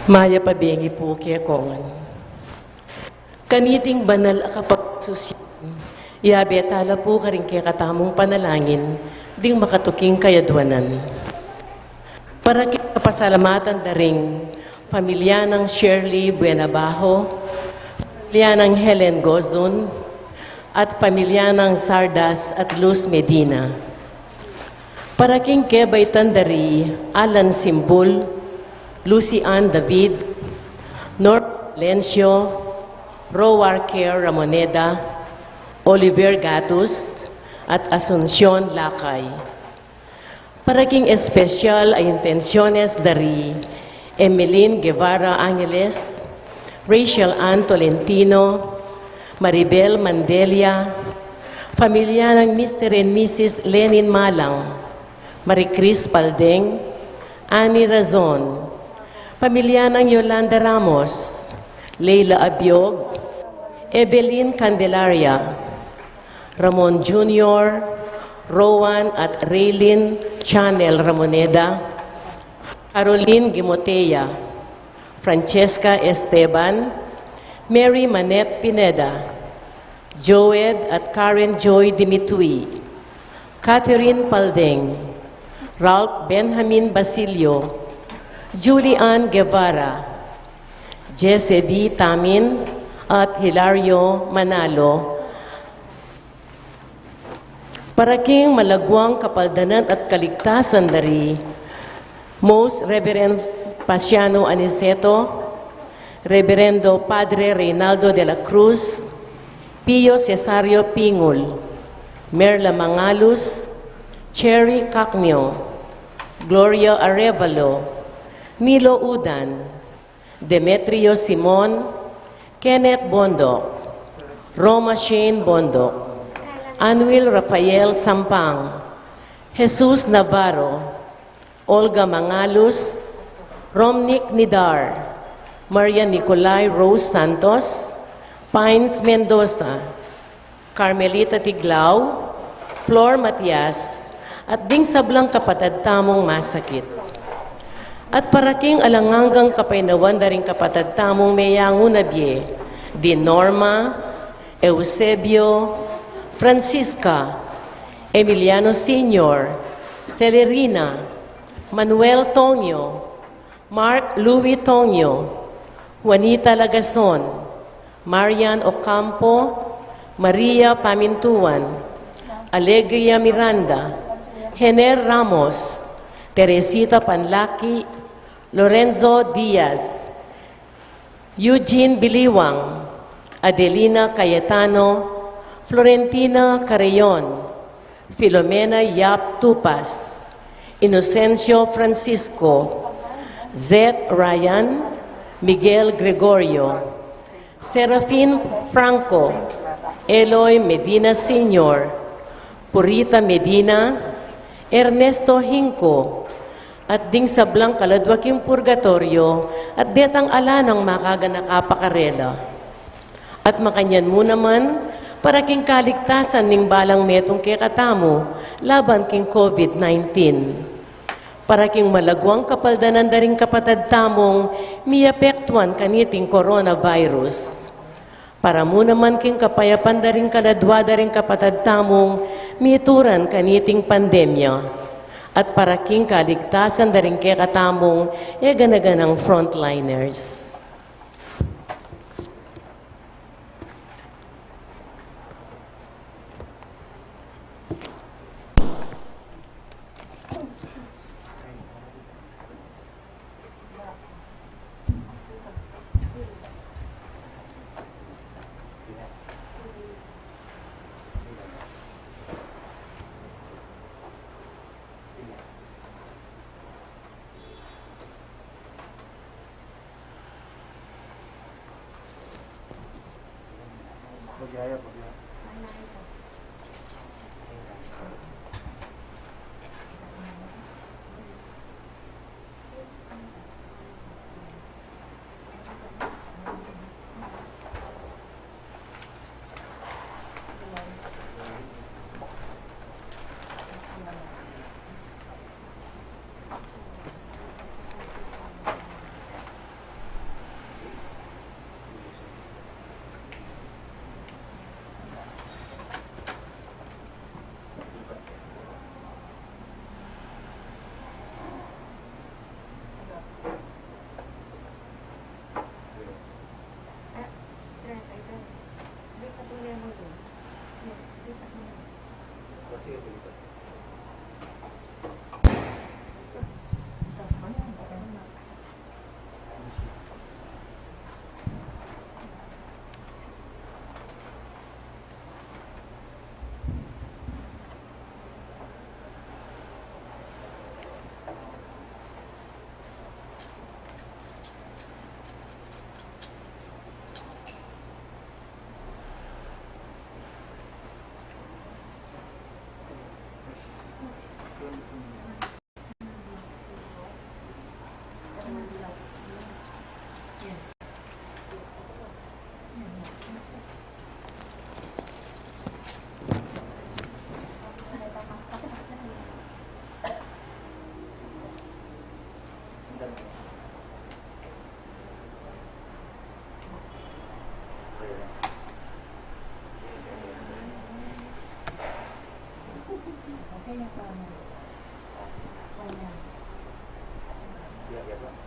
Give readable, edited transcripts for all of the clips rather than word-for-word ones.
Maya pabengi po kaya kongan. Kaniting banal akapagsusin, yabe tala po ka rin kaya katamong panalangin, ding makatuking kayadwanan. Para kinapasalamatan da ring, pamilya ng Shirley Buenabajo, pamilya ng Helen Gozon, at pamilya ng Sardas at Luz Medina. Para king Kebay Tandari, Alan Simbul, Lucy Ann David, Nor Lencio, Rowar Care Ramoneda, Oliver Gatus, at Asuncion Lakay. Para king espesyal ay intensyones dari Emeline Guevara Angeles, Rachel Ann Tolentino, Maribel Mandelia, pamilya ng Mr. and Mrs. Lenin Malang, Maricris Paldeng, Annie Razon, pamilya ng Yolanda Ramos, Leila Abiog, Evelyn Candelaria, Ramon Jr., Rowan at Raylin Chanel Ramoneda, Caroline Gimotea, Francesca Esteban, Mary Manette Pineda, Joed at Karen Joy Dimitui, Catherine Paldeng, Ralph Benjamin Basilio, Julie Ann Guevara, Jesse V. Tamin, at Hilario Manalo. Para king malagwang kapaldanan at kaligtasan dari Most Reverend Pasiano Aniceto, Reverendo Padre Reynaldo de la Cruz, Pio Cesario Pingul, Merla Mangalus, Cherry Cacnio, Gloria Arevalo, Nilo Udan, Demetrio Simon, Kenneth Bondo, Roma Shane Bondo, Anuel Rafael Sampang, Jesus Navarro, Olga Mangalus, Romnick Nidar, Maria Nicolay Rose Santos, Pines Mendoza, Carmelita Tiglao, Flor Matias, at ding sablang kapatid tamong masakit. At paraking alanganggang kapainawan daring kapatid tamong mayangunabye, di Norma, Eusebio, Francisca, Emiliano Sr., Celerina, Manuel Tonyo, Mark Louis Tonyo, Juanita Lagason, Marian Ocampo, Maria Pamintuan, Alegria Miranda, Jener Ramos, Teresita Panlaki, Lorenzo Diaz, Eugene Biliwang, Adelina Cayetano, Florentina Carreon, Filomena Yap Tupas, Inocencio Francisco, Zed Ryan, Miguel Gregorio, Serafin Franco, Eloy Medina Sr., Purita Medina, Ernesto Hinco, at ding sablang kaladwaking purgatorio at detang ala ng makaganakapakarela. At makanyan mo naman, para king kaligtasan ning balang metong kekatamo laban king COVID-19. Para king malagwang kapaldanan daring kapatid tamong miapektuan kaniting coronavirus. Para mo naman king kapayapan daring kaladwa daring kapatid tamong mituran kaniting pandemya. At para king kaligtasan daring kekatamong ganaganang frontliners.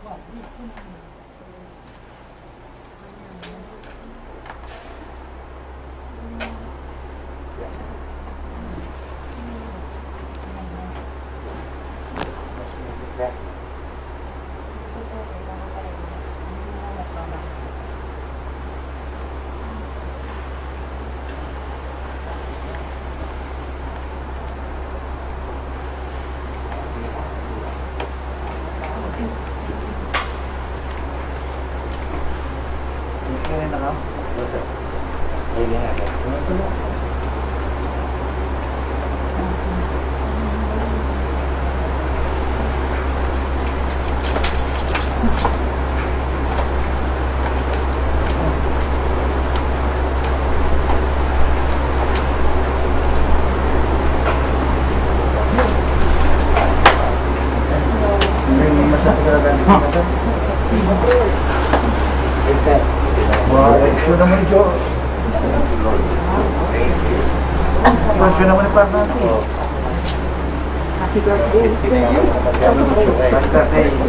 Happy birthday. Happy birthday.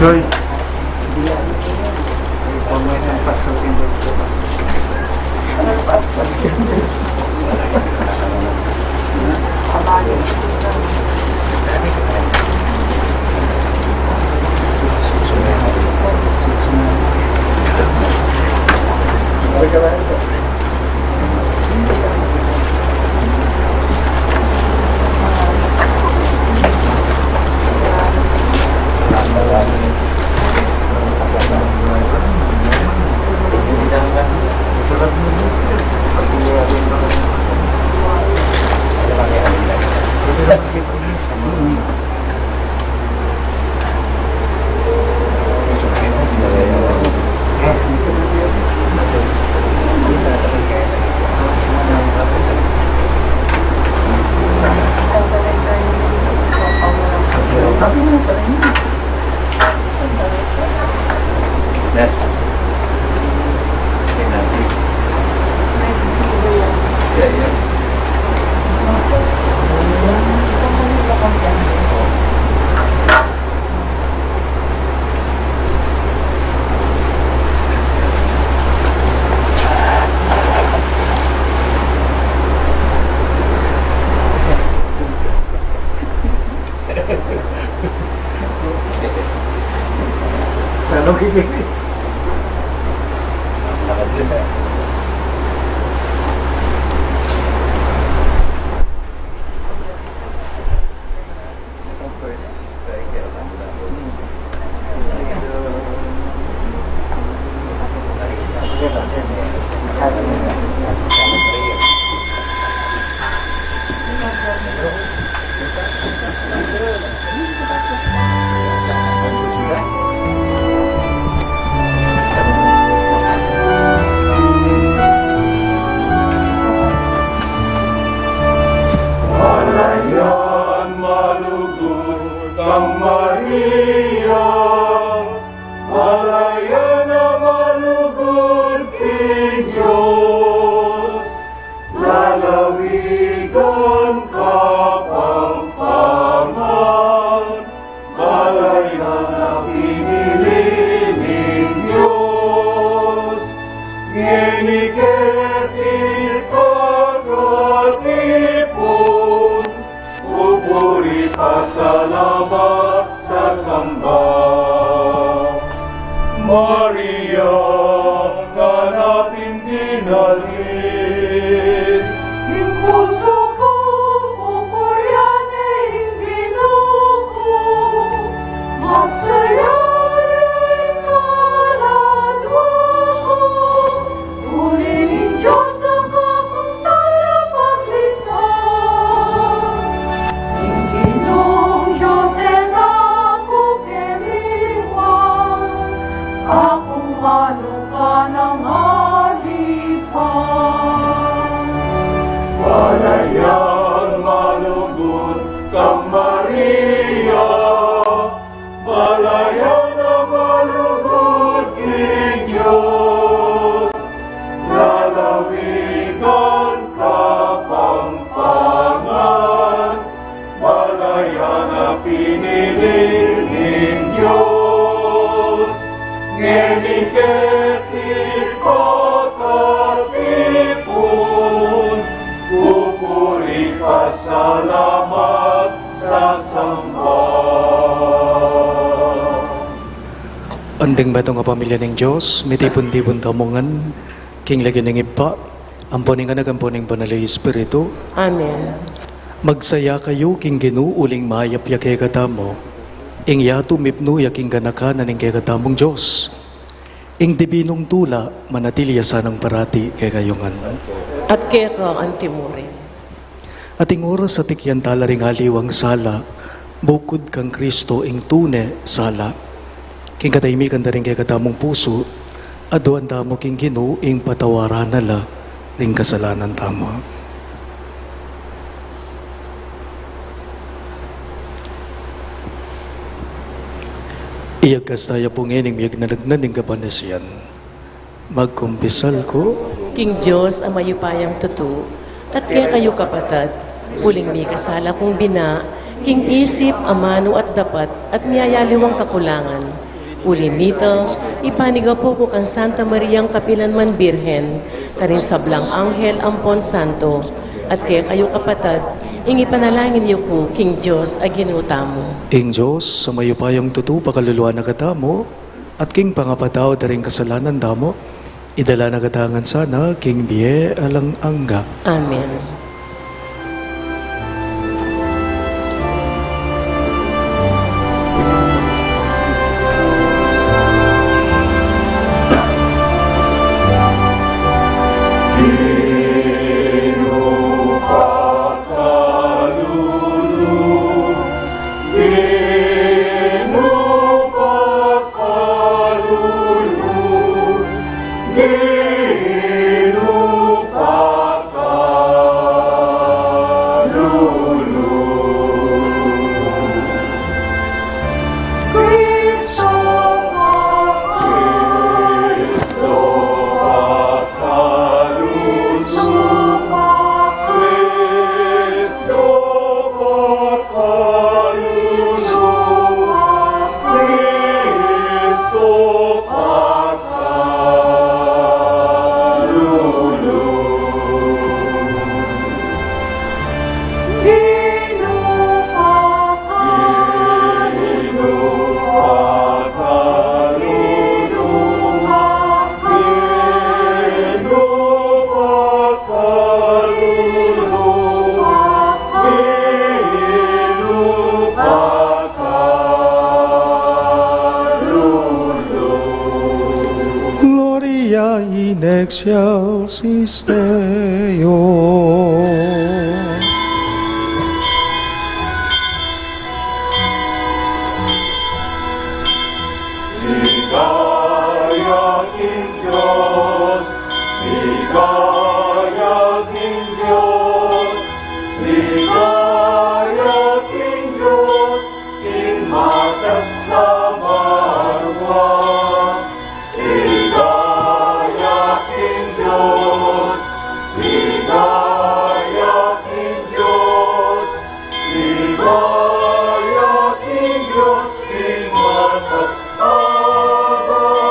Joy. Maria, na malugod king Diyos, lalawigan kapampangan, malaya na piniling king Diyos, ngeniketi pagkatipon, pupuri pasalamat sa samba. Anding bato nga pamilya ng Diyos, mitipon-tipon tamongan, king lagi ng ipa, amponing ka nagamponing panalay Espiritu. Amen. Magsaya kayo king ginuuling mayapya kay katamo, ing yato mipno yaking ganakanan ng kay katamong Diyos. Ing dibinong tula, manatilya sanang parati kay kayungan. At kaya ka ang timurin. Ating oras sa tikyan tala ring aliwang sala, bukod kang Kristo ing tune sala. King kataymikan da rin kay katamong puso, aduan tamo king Ginoo ing patawaran nala ring kasalanan tamo. Iyag kastaya po ngayon miyag nalagnan ng kapanasyan. Magkumpisal ko, King Diyos ang mayupayang tutu, at kaya kayo kapatad, uling mi kasala kong bina, king isip, amano at dapat, at miyayaliwang kakulangan. Ulin nito, ipaniga po ko kang Santa Mariang Kapilanman Birhen, karin sablang Anghel Ampon Santo, at kaya kayo kapatad, ingi panalangin niyo ko, King Diyos, aginutamo. ing Diyos sa mayupayang tutu pakaluluwa na katamo, at king pangapataw da rin kasalanan damo, idala na katangan sana, king biye alang angga. Amen. Gloria in excelsis Deo. Ligaya king Diyos, ligaya king Diyos, ligaya king Diyos, king matas sa marwa. Ligaya king Diyos, ligaya king Diyos, ligaya king Diyos, king matas sa marwa.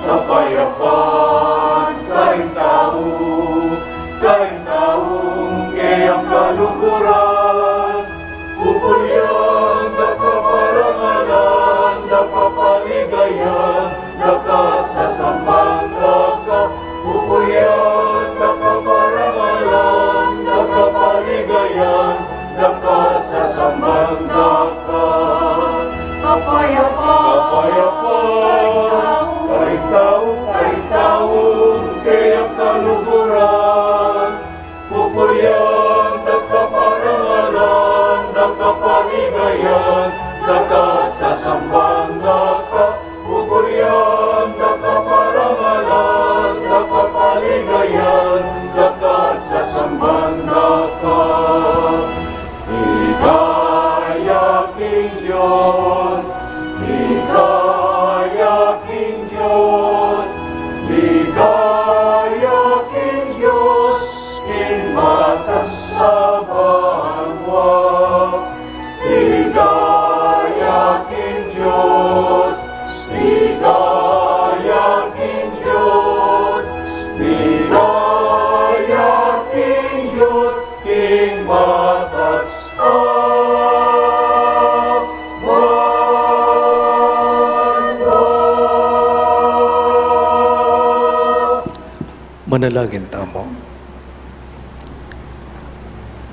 Napayapan kaing taong kayang kalukuran, pupulyan na kaparangalan, nakapaligayan, nakasasambang ka, pupulyan na kaparangalan, nakapaligayan, nakasasambang ka. Kapayapan, kaing taong kayang kalukuran, pupulyan na kaparangalan, nakapaligayan, nakasasambang ka, pupulyan na kaparangalan, nakapaligayan, nakasasambang ka. Ligaya king Diyos, Manalangin tamo.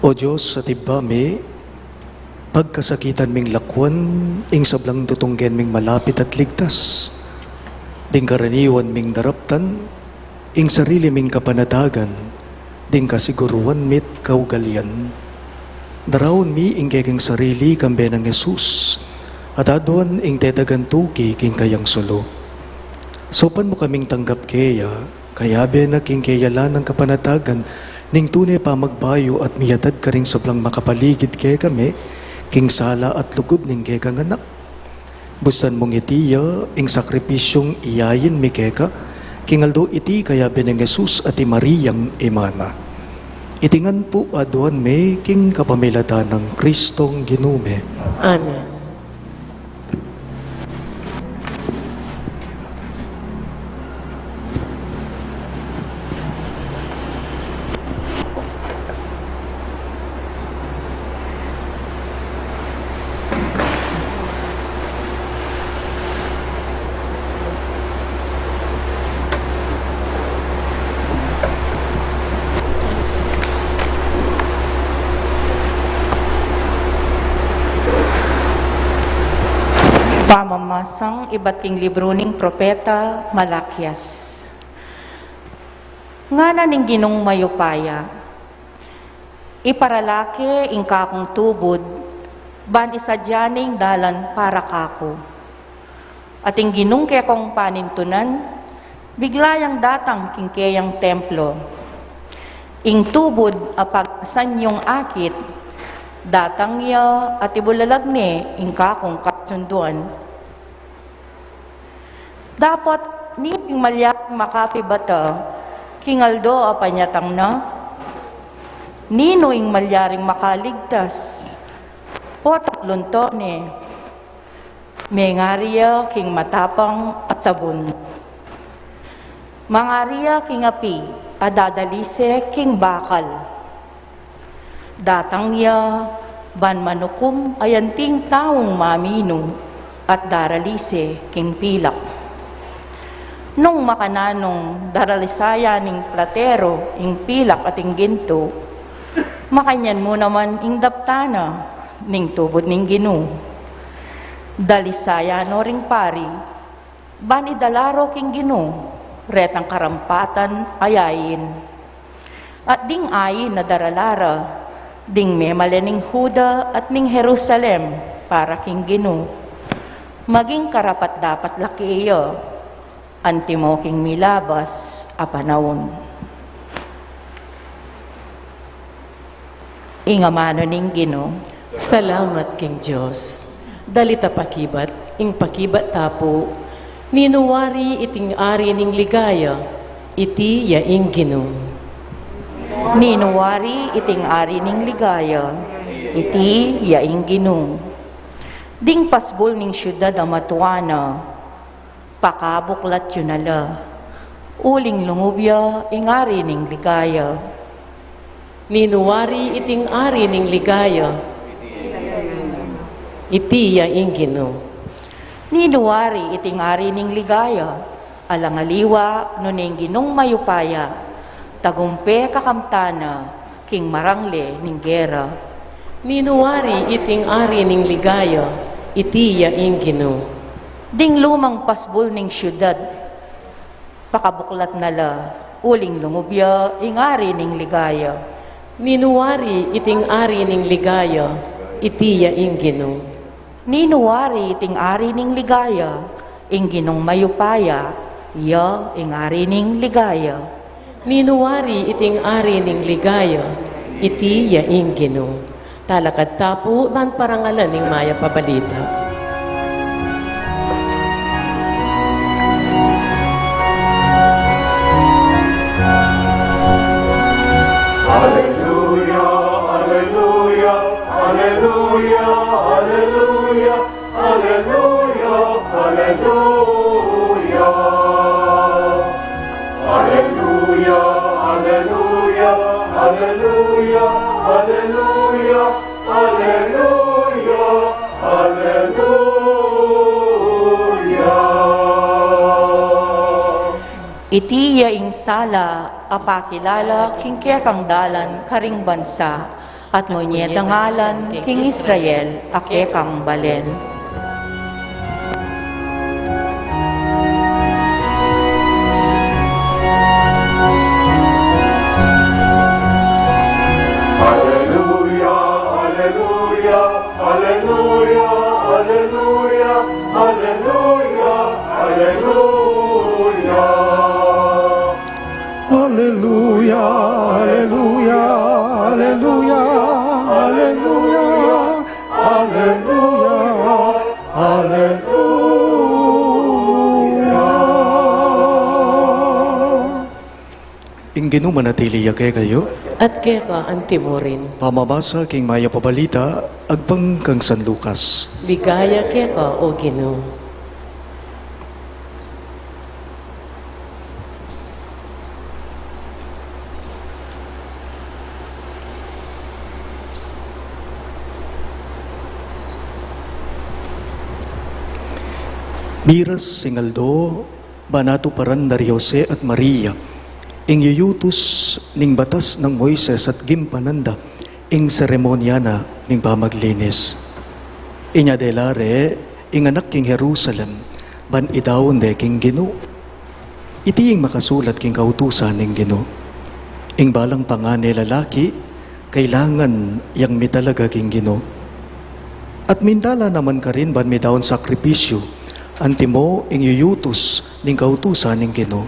O Diyos, sa tibami, pagkasakitan ming lakwan, ing sablang tutunggen ming malapit at ligtas, ding karaniwan ming daraptan, ing sarili ming kapanatagan, ding kasiguruan mit kaugalyan. Darawon mi ing keking sarili kambe ng Jesus, at aduan ing tedagan tuki king kayang sulo. Sopan mo kaming tanggap kaya be na king kayalan ng kapanatagan, ning tunay pa magbayo at miyatad ka ring sablang makapaligid kaya kami, king sala at lugod ning kaya kang anak. Bustan mong itiya, ing sakripisyong iyayin mi keka, king aldo iti kaya be ng Jesus at Mariyang imana. Itingan po aduan me king kapamilatan ng Kristong ginume. Amen. Pamamasang iba't king libro ning propeta Malakias. Nga ning ginong mayupaya, iparalaki ing kakong tubod, ban isadyaning dalan para kako. At ing ginong kaya kong panintunan, biglayang datang king kayang templo. Ing tubod apag sanyong akit, datang ya at ibulalagne ing kakong kasunduan. Dapat ni ing malyak makapibata, kingaldo apanyatang na, nino ing malyaring makaligtas, o tatlon to ni, mengariya king matapang at sabon. Mangariya king api, adadalise king bakal. Datang ya, ban manukum ayanting taong mamino, at daralise king pilak. Nung makananong daralisaya ning platero, ing pilak at ing ginto, makanyan mo naman ing daptana, ning tubod ning ginu. Dalisaya no ring pari, ban idalaro king ginu, retang karampatan ayayin. At ding ayin na daralara, ding memale ning Huda at ning Jerusalem, para king ginu. Maging karapat dapat laki iyo, antimo king milabas a panahon. Ingamano ning Ginoo. Salamat king Diyos. Dalita pakibat, ing pakibat tapo, ninuwari iting ari ning ligaya, iti yaing Ginoo. Ninuwari iting ari ning ligaya, iti yaing Ginoo. Ding pasbol ning syudad a matuana, pakabuklat yun nala, uling lungubya ingari ning ligaya. Ninuwari iting ari ning ligaya, iti yaing Ginoo. Ninuwari iting ari ning ligaya, alangaliwa no ning ginong mayupaya, tagumpe kakamtana, king marangle ning gera. Ninuwari iting ari ning ligaya, iti yaing Ginoo. Ding lumang pasbol ning syudad, pakabuklat nala, uling lungubya, ingari ning ligaya. Ninuwari iting ari ning ligaya, iti yaing Ginoo. Ninuwari iting ari ning ligaya, ing ginong mayupaya, iya ingari ning ligaya. Ninuwari iting ari ning ligaya, iti yaing Ginoo. Talakad tapo, man parangalan ning maya pabalita. Iti yaing sala apakilala king kekang dalan karing bansa, at monyet ngalan king Israel akekang balen. Alleluia, alleluia, alleluia, alleluia, alleluia, alleluia. Hallelujah, hallelujah, hallelujah, hallelujah, hallelujah, hallelujah. Inginu manatili kayo, At kaya ang timurin. pamabasa king maya pabalita, agpang kang San Lucas. Ligaya kaya o Ginoo. Miras singaldo, banato paran dari Jose at Maria, ing yuyutos ning batas ng Moises at gimpananda, ing seremonya na ning pamaglinis. Inya delare, ing anak king Jerusalem, ban idawon de king Ginoo. Iti ing makasulat king kautusan ning Ginoo. Ing balang pangane lalaki, kailangan yang mitalaga king Ginoo. At mindala naman ka rin ban midawon sakripisyo, antimo ing yuyutos ning kautusan ning Ginoo.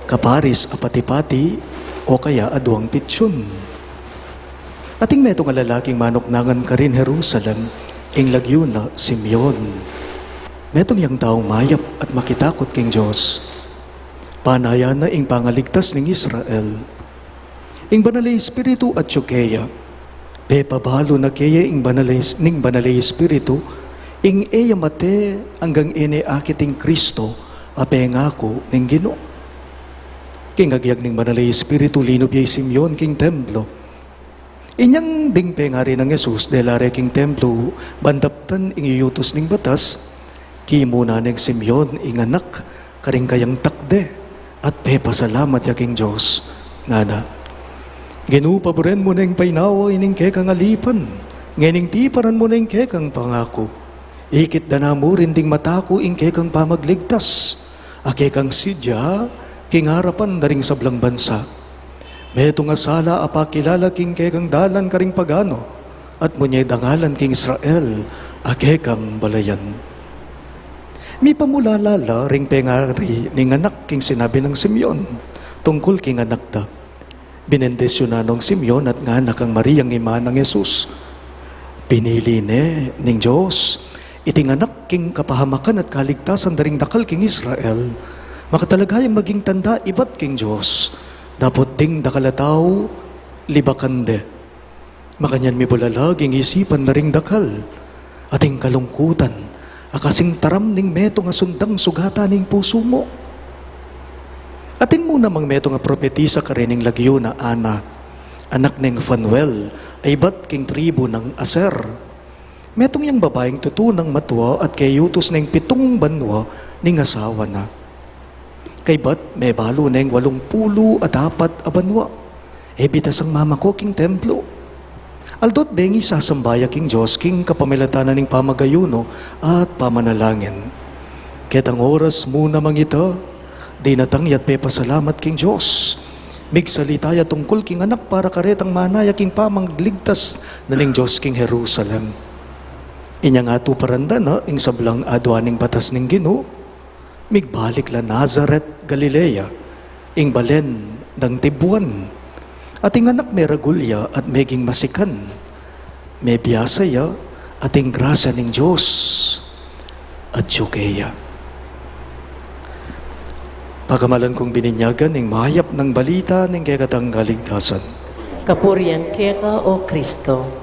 Kaparis apati-pati o kaya aduang pitsyon. Ating metong lalaking manoknangan ka rin Jerusalem, ing lagyo na Simeon. Metong yang taong mayap at makitakot king Diyos. Panaya na ing pangaligtas ning Israel. Ing banalay espiritu at Tsukeya, pepabalo na kaya ing banalay espiritu, ing eya mate hanggang ine akiting Kristo, apengako ning Ginoo. King agyag ning banalay espiritu linob yay Simeon king templo. Inyang dingpe nga rin ng Jesus delare king templo, bandaptan ing iyutos ning batas, kimuna ning Simeon ing anak, karing kayang takde, at pepasalamat ya king Diyos. Nga na, Ginoo paboren mo ning painawa ining kekang alipan, ngening tiparan mo ning kekang pangako. Ikit da na mo rin ding matako ing kekang pamagligtas, akekang sidya, king harapan daring sablang bansa. Meto nga sala apakilala king kekang dalan karing pagano, at munyay dangalan king Israel, akekang balayan. Mi pamulalala ring pengari ning anak king sinabi ng Simeon, tungkol king anak da. Binendesyon na nung Simeon at nga anak ang Mariang ima ng Jesus. Pinili ning Diyos, iting anak king kapahamakan at kaligtasan daring dakal king Israel, makatalagayang maging tanda ibat king Diyos, dapat ding dakalataw, libakande. Makanyan mi bulalaging isipan na ring dakal, ating kalungkutan, akasing taram ning meto nga sundang sugata ning puso mo. Atin mo namang meto nga propetisa ka rin ning lagyo na Ana, anak ning Phanuel, ay bat king tribo ng Aser. Metong yang babaeng tutunang matwa at kay yutos ning 7 banwa ning asawa na. Kay bat may balo neng 80 at 4 abanwa. Bitas ang mama ko king templo. Aldot bengi sasambaya king Diyos king kapamilatanan ning pamagayuno at pamanalangin. Ketang oras muna mang ito, di natangyat pe pasalamat king Diyos. Migsalitaya tungkol king anak para karetang manaya king pamagligtas na ning Diyos king Jerusalem. Inya nga to paranda na ing sablang adwaning batas ning Ginoo. Migbalik la Nazaret, Galilea, ing balen ng Tibuan. Ating anak may ragulya at meging masikan. May biyasaya ating grasya ning Diyos at Tsukeya. Pagamalan kong bininyagan ning mahayap ng balita ning kekatang kaligtasan. Kapurian kaya o Kristo.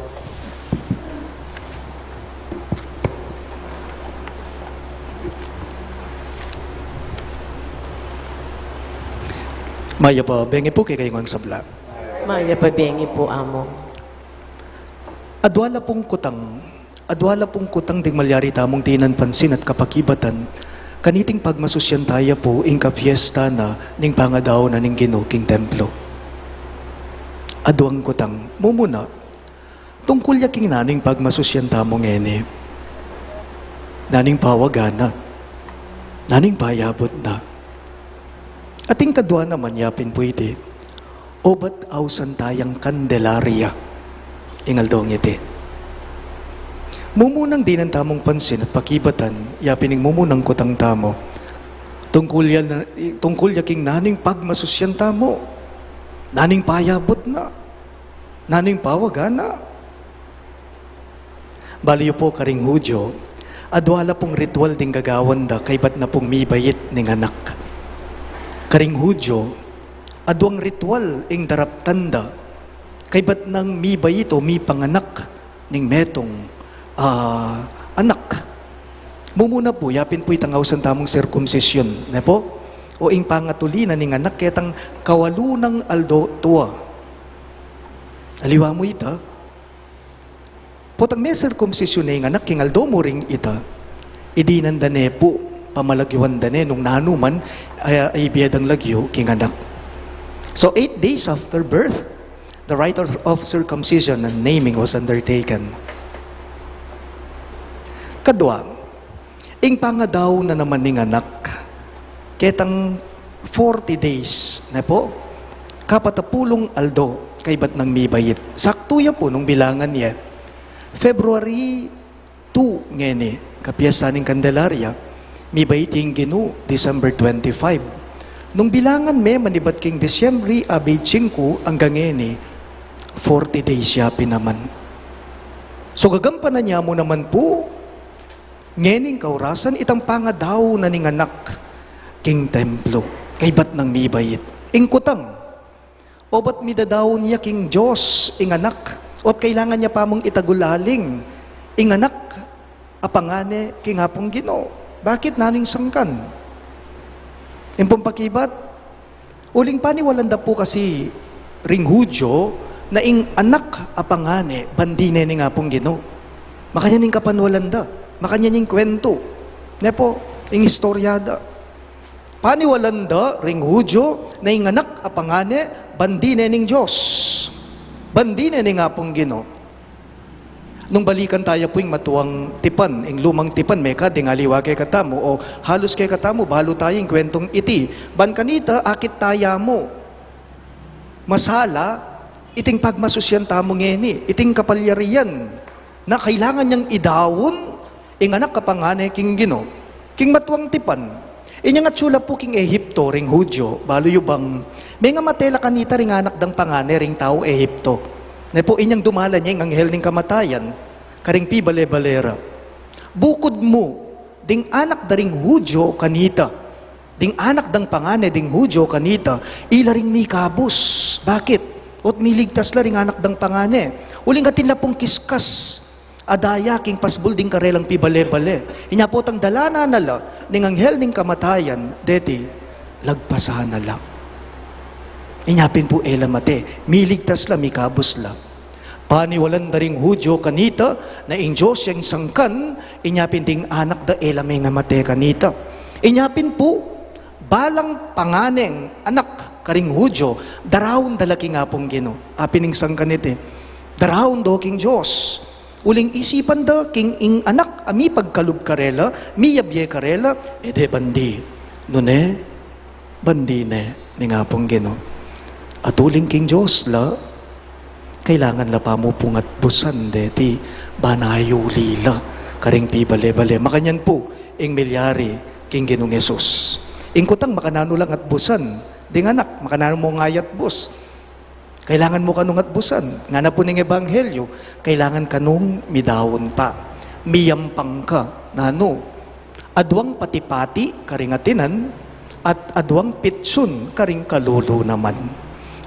Maya pa, bengi po kay kayong ang sabla. Maya pabengi po amo. Adwala pong kutang ding malyari tamong tinan pansin at kapakibatan, Kaniting pagmasusyan tayo po, ing ka-fiesta na, ning pangadaw na ning Ginoo king templo. Aduang kutang, mumuna, tungkol yaking naning pagmasusyan tamo ngene, naning pawagana, naning payabot na. Ating kadwa naman yapin pwede, obat awsan tayang kandelarya, ingaldong iti. Mumunang di ng tamong pansin at pakibatan, yapining mumunang kutang tamo. Tungkol yaking naning pagmasusyan tamo, naning payabot na, naning pawagana. Baliyo po karing Hudyo, adwala pong ritual ding gagawan da, kay ba't na pong mibayit ning anak. Karing Hudyo, adwang ritual ing daraptanda, kay ba't nang mibayit o mi panganak ning metong anak. Mumuna po, yapin po itangaw sa tamong circumcision. Na po? O ing pangatulina ning anak, ketang kawalunang aldo tuwa. Aliwa mo ita. Potang may circumcision na ing anak, king aldo mo ring ita. Idinan dane po, pamalagiwan dane, nung nanuman, ay biyadang lagyo, king anak. So 8 days after birth, the rite of circumcision and naming was undertaken. Kadwa, ing pangadaw na naman ning anak, ketang 40 days, na po, kapatapulong aldo, kay ba't nang mibayit. Sakto yan po nung bilangan niya. February 2, ngeni, kapiyesta ning Candelaria, mibayit yung Ginoo, December 25. Nung bilangan me, manibat king Disyembre, abay 5, hanggang ngeni, 40 days siya pinaman. So gagampanan niya mo naman po, ngening kaurasan, itang pangadaw na ning anak, king templo, kay ba't nang mibayit. Ing kutang, o ba't midadaw niya king Diyos, ing anak, o't kailangan niya pa mong itagulaling, ing anak, apangane, king hapong Ginoo. Bakit naning sangkan? Impong pakibat, uling paniwalanda po kasi ring Hudyo, na ing anak apangane, bandine ning hapong Ginoo. Makanya ning kapanwalanda. Makanya ning kwento. Nepo, ing istoryada. Paniwalanda, ring Hudyo, na ing anak apangane, bandine ning Diyos. Bandine ning apong Ginoo. Nung balikan tayo po ing matuwang tipan, ing lumang tipan, meka, dingaliwa kay katamo, o halos kay katamo, balo tayo ing kwentong iti. Ban kanita, akit taya mo. Masala, iting pagmasusyan tamo ngeni, iting kapalyarian, na kailangan niyang idawon, ing anak kapangane king Ginoo, king matuwang tipan. Inya nga tsula po king Ehipto, ring Hudyo, balo yubang, may nga matela kanita ring anak dang pangane, ring tao Ehipto. Na po inyang dumala niya ang anghel ning kamatayan, karing pi bale-balera. Bukod mo, ding anak da ring Hudyo kanita, ding anak dang pangane ding Hudyo kanita, ila ring ni kabus. Bakit? Ot miligtas la ring anak dang pangane. Uling katin pong kiskas, adaya king pasbul ding karelang pi bale-bale. Inya po tang dalana nala, ning anghel ning kamatayan, deti, lagpasahan nala. Inyapin po elamate, miligtas la, mikabos la. Paniwalan da ring Hudyo kanita, na ing Diyos yung sangkan, inyapin ding anak da elamay nga mate kanita. Inyapin po, balang panganeng anak karing Hudyo, darawon dalaki nga pong Ginoo. Apin ing sangkan iti, darawon do king Diyos. Uling isipan da, king ing anak, ami pagkalub karela, miyabye karela, ede bandi. Nune, bandi ne, ni nga pong Ginoo. At uling king Diyos la, kailangan la pa mo pungat busan deti, banayuli la, karing pi bale-bale. Makanyan po, ing milyari, king Ginoong Yesus. Ing kutang makanano lang at busan, ding anak, makanano mo ngayat bus. Kailangan mo kanong at busan. Nga na po ning ebanghelyo, kailangan kanong midawon pa. Miyampang ka, nano. Adwang patipati, karingatinan, at adwang pitsun, karing kalulo naman.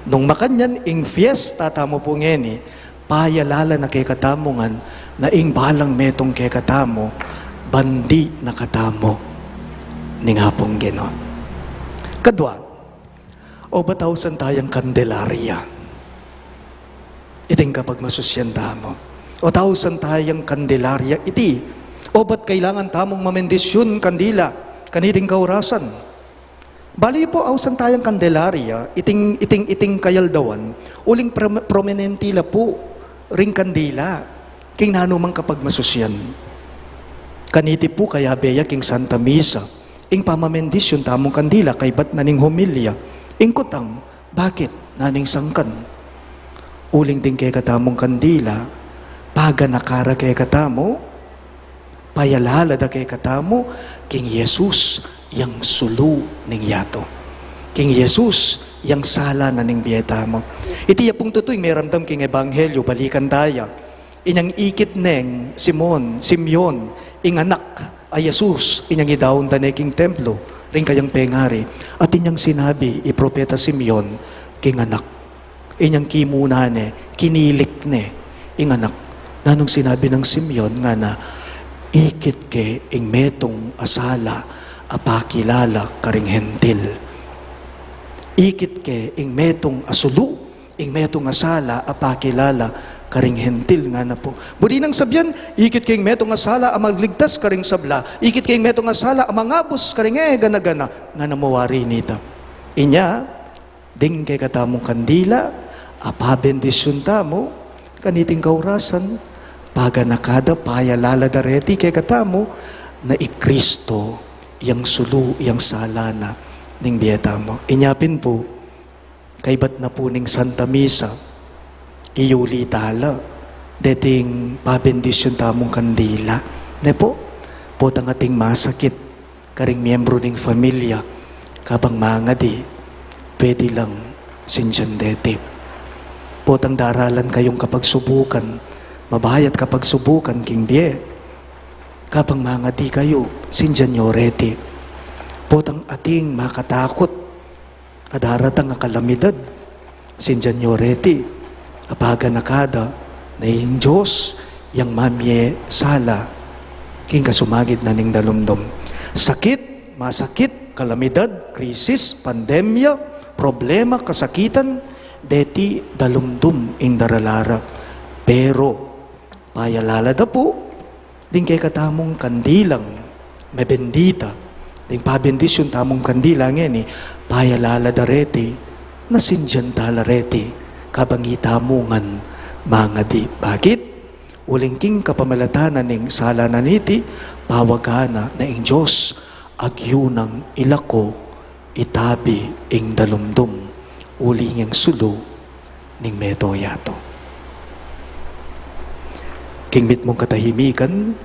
Nung makanyan, ing fiesta tamo po ngeni, payalala na kay katamongan, na ing balang metong kay katamo, bandi na katamo, ning hapong Ginoo. Kadwa, o batawsan tayang Candelaria. Iting kapag masusyan tamo. O tawsan tayang Candelaria iti. O ba't kailangan tamong mamendisyon kandila? kaniting kaurasan. Bali po awsan tayang Candelaria, iting kayaldawan, uling prominentila po, ring kandila, king nanumang kapag masusyan. Kaniti po kaya beya king Santa Misa, ing pamamendisyon tamong kandila, kay bat naning homilya, ing kutang, bakit naning sangkan? Uling din kay katamong kandila, paga nakara kay katamo, payalala da kay katamo, king Jesus, yang sulu ning yato. King Jesus, yang sala na ning biyeta mo. Iti yapong tutoy, may ramdam king ebanghelyo, balikan daya. Inyang ikit neng Simeon, ing anak ay Jesus, inyang idawon da king templo, ring kayang pengari. At inyang sinabi, ipropeta Simeon, king anak. Inyang kimunane, kinilik ne, ing anak. Nanong sinabi ng Simeon nga na, ikit ke ing metong asala, apakilala karing hentil. Ikit ke ing metong asulu, ing metong asala, apakilala karing hentil nga na po. Budi nang sabyan, ikit ke ing metong asala, amagligtas karing sabla, ikit ke ing metong asala, amangabos karing gana-gana, nga namawari nita. Inya, ding kay katamong kandila, apabendisyon tamo, kaniting kaurasan, paga nakada, payalala dareti kay katamo, na ikristo, yang sulu, yang salana, ning biyeta mo. Inyapin po, kay bat na po ning Santa Misa, iyuli tala, deting pabendisyon tamong kandila. Ne po, potang ating masakit, karing miyembro ning familia, kabang mga di, pwede lang sinjan dete. Potang daralan kayong kapag subukan, mabayat kapag subukan, king biye, kapang mga di kayo, sinjan nyo reti. Potang ating makatakot, kadaratang nga kalamidad, sinjan nyo reti. Apaga nakada, na yung Diyos, yang mamye sala, king kasumagid na ning dalumdom. Sakit, masakit, kalamidad, krisis, pandemya, problema, kasakitan, deti dalumdum ing daralara. Pero, payalala da po, din kay katamong kandilang, may bendita, din pabendisyon tamong kandila ngeni, payalala darete, nasinjan talarete, kabangitamungan, mga di. Bakit? Uling king kapamalatanan ning sala na niti, pawagana na ing Diyos, agyunang ilako, itabi ing dalumdum, uling yang sulo, ning metoyato. Kingmit mong katahimikan,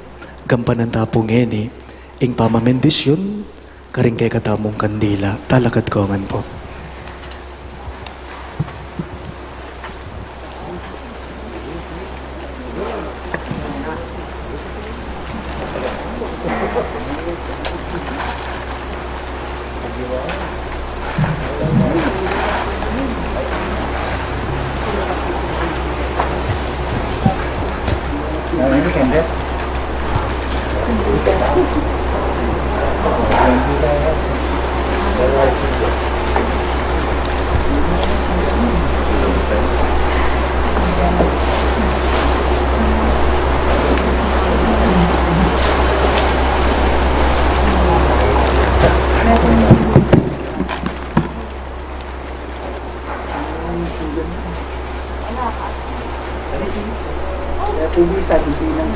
gampanan tapong ngeni, ing pamamendisyon, karing kay katamong kandila, talakad kongan po. Ini kendek. Bisa dibilang.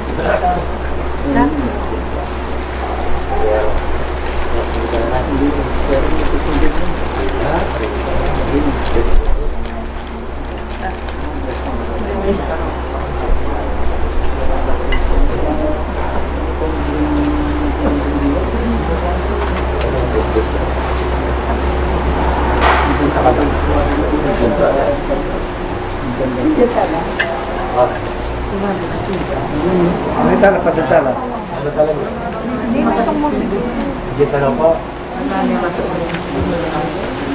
Ano tala pa tala? Ano tala? Hindi matong mo. Hindi tala po. Ano masuk?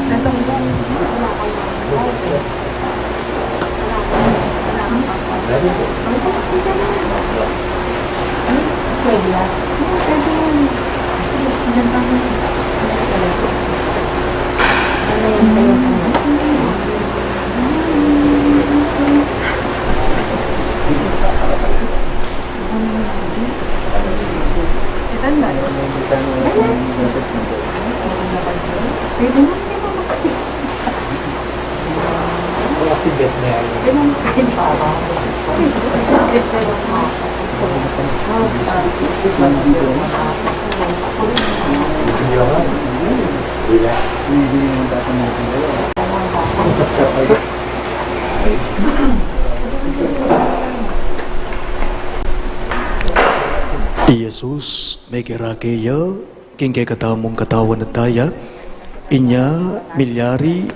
Natong mo. Ano Kasi best na yan. Hindi ako. Wala. Hindi yung tatanungin ko. Jesus, may kirakeya, king kay katamong katawan at daya, inya,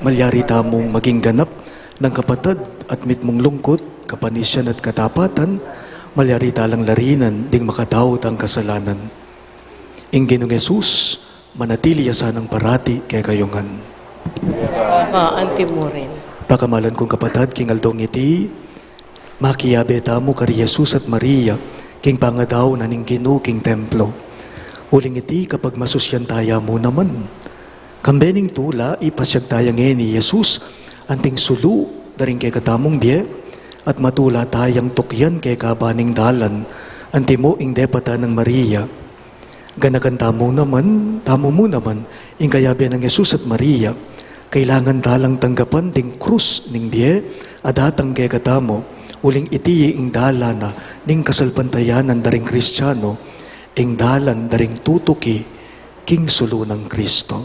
malyari tamong maging ganap ng kapatad at mitmong lungkot, kapanisyan at katapatan, malyari talang larinan, ding makatawot ang kasalanan. Ing Ginoong Jesus, manatili asanang parati kay kayungan. Anti mo rin. Pakamalan kong kapatad, king aldong iti, makiyabe tamo kari Jesus at Maria, king pangadaw na ning Ginoo king templo. Uling iti kapag masusyan taya mo naman. Kambening tula, ipasyag tayang ni Jesus, anting sulu, daring kay katamong biye, at matula tayang tukyan kay kabaning dalan, anti mo ing depata ng Maria. Ganagan tamo mo naman, ing kayabe ng Jesus at Maria, kailangan talang tanggapan ding krus ning biye, adatang kay katamo, uling iti ing dalana ning kasalpantayanan daring Kristiyano, ing dalan daring tutuki king sulo ng Kristo.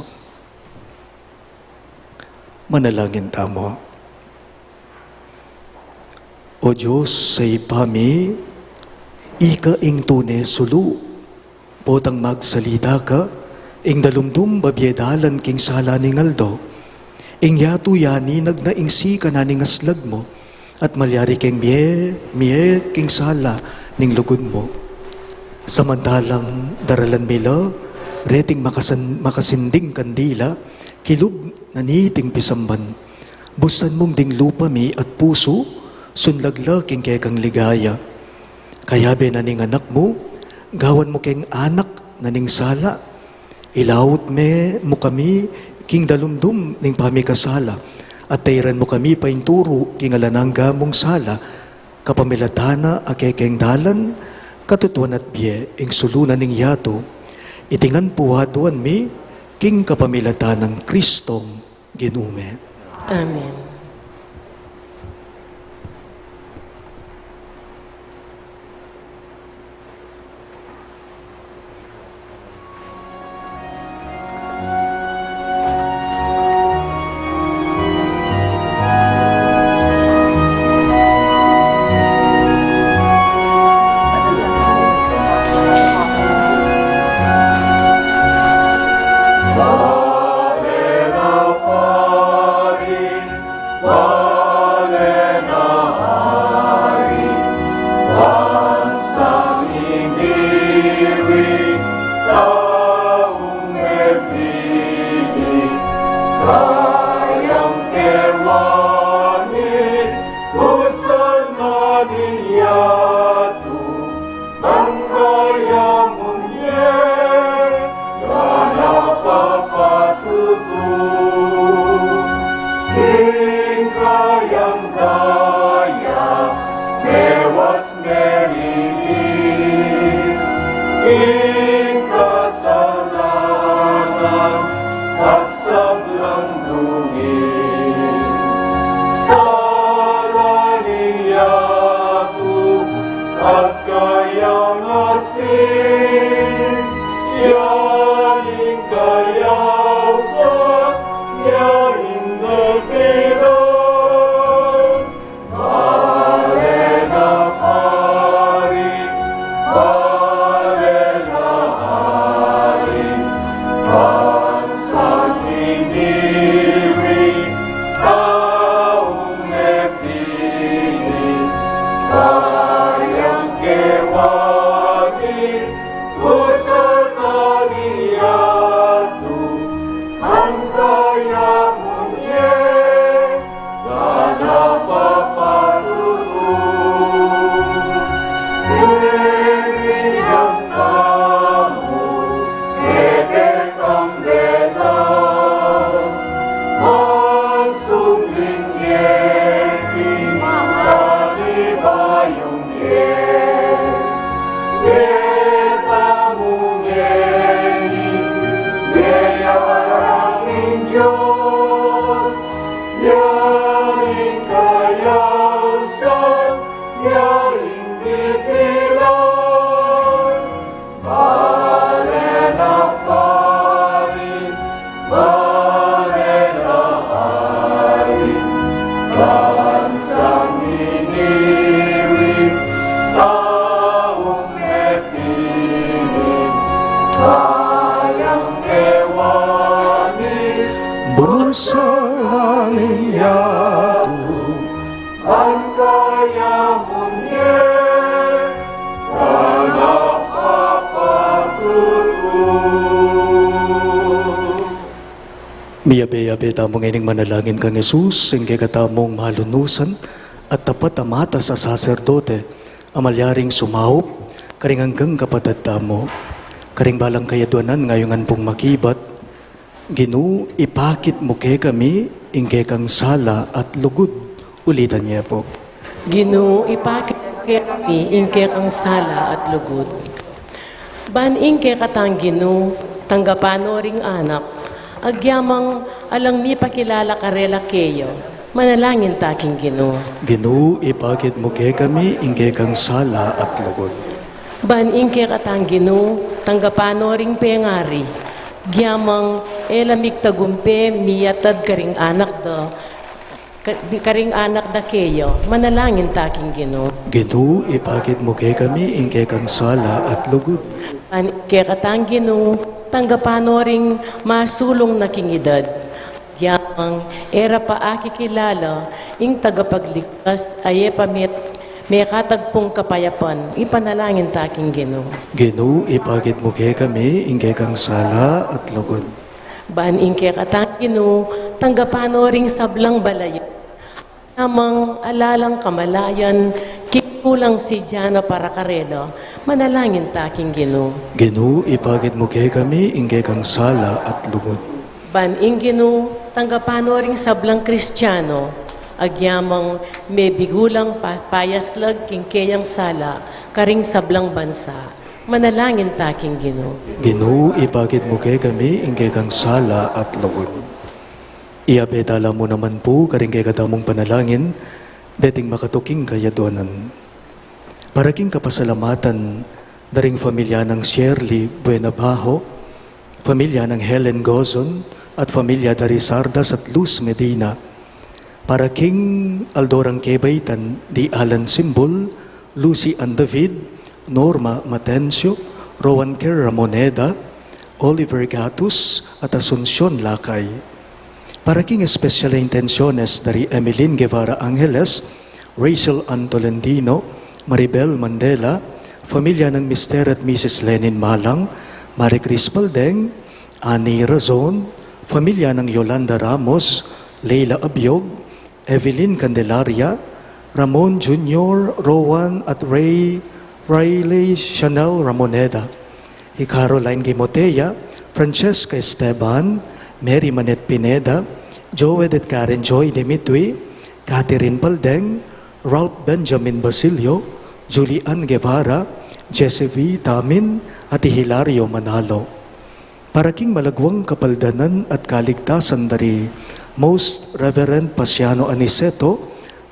Manalangin tamo. O Diyos, sa ipami, ika ing tune sulu, potang magsalita ka, ing dalumdum babyedalan king sala ning aldo, ing yato yani nagnaingsi ka na ning aslag mo, at malyari keng miye king sala ning lugod mo. Samantalang daralan mila, reting makasinding kandila, kilub na niting pisamban. Busan mong ding lupa mi at puso, sunlaglag king kekang ligaya. Kayabe na ning anak mo, gawan mo keng anak na ning sala. Ilawot mo kami king dalumdum ning pamikasala. At tayran mo kami painturo king alanangga mong sala. Kapamilatana akekeng dalan, katutuan at biye ing sulunan ning yato. Itingan puhaduan mi king kapamilatan ng Kristong Ginume. Amen. Usal Maria tu Jerusalem yatu Ang kaya munye, anak apatutu. Miyabe-yabe tamong ining manalangin kang Jesus, ingke katamong malunusan at tapat amata sa saserdote, amalyaring sumahop, karing hanggang kapatid tamo, karing balang kayaduanan ngayongan pong makibat, Ginu, ipakit mo kay kami, ingke kang sala at lugod, ulitan niya po. Ginoo, ipakit kami ingke kang sala at lugod. Ban ingke katang Ginoo, tanggapano ring anak, agyamang alang mi pakilala karela keyo, manalangin taking Ginoo. Ginu, ipakit mo kay kami, ingke kang sala at lugod. Ban ingke katang Ginoo, tanggapano ring pengari, gyamang elamig tagumpe miyatad karing anak da keyo, manalangin taking Ginoo. Ginu, ipakit mo kay kami, ingke kang sala at lugod. Ban ingke katang Ginoo, tanggapano ring masulong na kingidad, gyamang era pa akikilala, ing tagapagligtas aye pamit may katagpong kapayapan, ipanalangin taking Ginoo. Ginu, ipakit mo kay kami, ingke kang sala at lugod. Ban ingke katang Ginoo, tanggapano ring sablang balayan, namang alalang kamalayan, kikulang si Diana para karelo, manalangin taking Ginoo. Ginu, ipakit mo kay kami, ingke kang sala at lugod. Ban ing Ginoo, tanggapano ring sablang Kristiyano, agyamang may bigulang payaslag kingkeyang sala, karing sablang bansa, manalangin taking Ginoo. Ginu, ipakit mo kay kami, ingke kang sala at lugod. Iabetala mo naman po, karing kay katamong panalangin, dating makatuking kayadonan. Paraking kapasalamatan, daring pamilya ng Shirley Buenabajo, pamilya ng Helen Gozon, at pamilya dari Sardas at Luz Medina. Para King Aldorang Kebaitan, di Alan Simbol, Lucy Ann David, Norma Matencio, Rowan Kerr Ramoneda, Oliver Gatus, at Asuncion Lakay. Para King Especial Intenciones dari Emeline Guevara Angeles, Rachel Ann Tolentino, Maribel Mandela, pamilya ng Mr. at Mrs. Lenin Malang, Marie Cris Baldeng, Annie Razon, pamilya ng Yolanda Ramos, Leila Abiog, Evelyn Candelaria, Ramon Jr., Rowan at Riley Chanel Ramoneda, Caroline Gimotea, Francesca Esteban, Mary Manet Pineda, Joed at Karen Joy Dimitri, Catherine Baldeng, Ralph Benjamin Basilio, Julian Guevara, Jesse V. Tamin, at Hilario Manalo. Paraking malagwang kapaldanan at kaligtasan dari Most Reverend Pasiano Aniceto,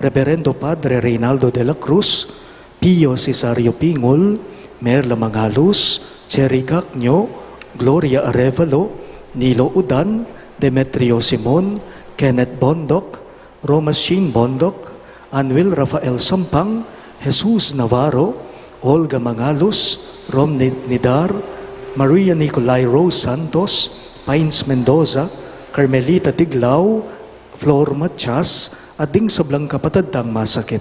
Reverendo Padre Reynaldo de la Cruz, Pio Cesario Pingol, Merla Mangalos, Cherry Gacnyo, Gloria Arevalo, Nilo Udan, Demetrio Simon, Kenneth Bondoc, Roma Sheen Bondoc, Anuel Rafael Sampang, Jesus Navarro, Olga Mangalos, Rom Nidar, Maria Nicolay Rose Santos, Pines Mendoza, Carmelita Tiglao, Flor Matias, at ding sablang kapatid tang masakit.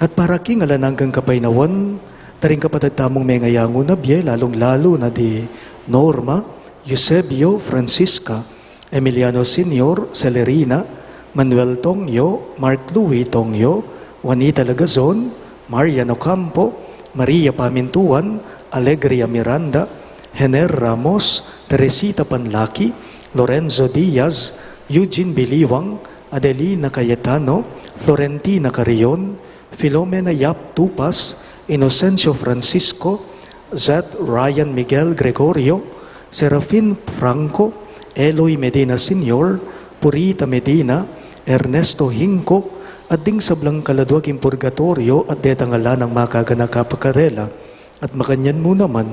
At para king alananggang kapaynawan, taring kapatid tamong may ngayango na biye, lalong-lalo na di Norma, Eusebio, Francisca, Emiliano Senior, Celerina, Manuel Tongyo, Mark Louis Tongyo, Juanita Lagazon, Mariano Campo, Maria Pamintuan, Alegria Miranda, Hener Ramos, Teresita Panlaki, Lorenzo Diaz, Eugene Biliwang, Adelina Cayetano, Florentina Carrion, Filomena Yap Tupas, Inocencio Francisco, Zat Ryan Miguel Gregorio, Serafin Franco, Eloy Medina Sr., Purita Medina, Ernesto Hinco, at ding sablang kaladwaging purgatorio at detangala ng makaganakapakarela. At makanyan mo naman,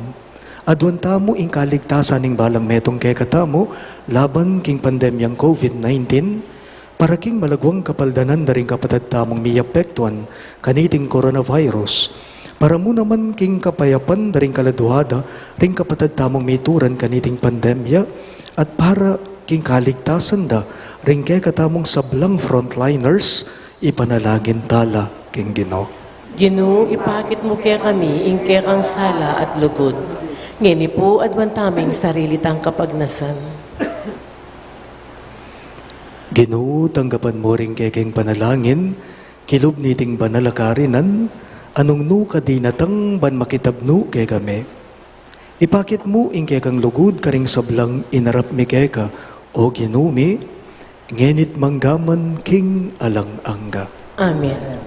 adwan tamo ing kaligtasan ning balang metong kay katamo laban king pandemyang COVID-19, para king malagwang kapaldanan na rin kapatid tamong miyapektuan kaniting coronavirus. Para mo naman king kapayapan na rin kaladuhada ring kapatid tamong mituran kaniting pandemya, at para king kaligtasan da ringke katamong sablang frontliners, ipanalangin tala king Ginoo. Ginoo, ipakit mo kaya kami, ingke kang sala at lugod. Ngini po, adwan taming sarili tang kapagnasan. Ginoo, tanggapan mo ring kekeng panalangin, kilub niting banalakarinan, anong nu kadinatang ban makitabnu ke kami. Ipakit mo ing kekang lugod karing sablang inarap mi keka, o ginumi, ngenit manggaman king alang angga. Amen.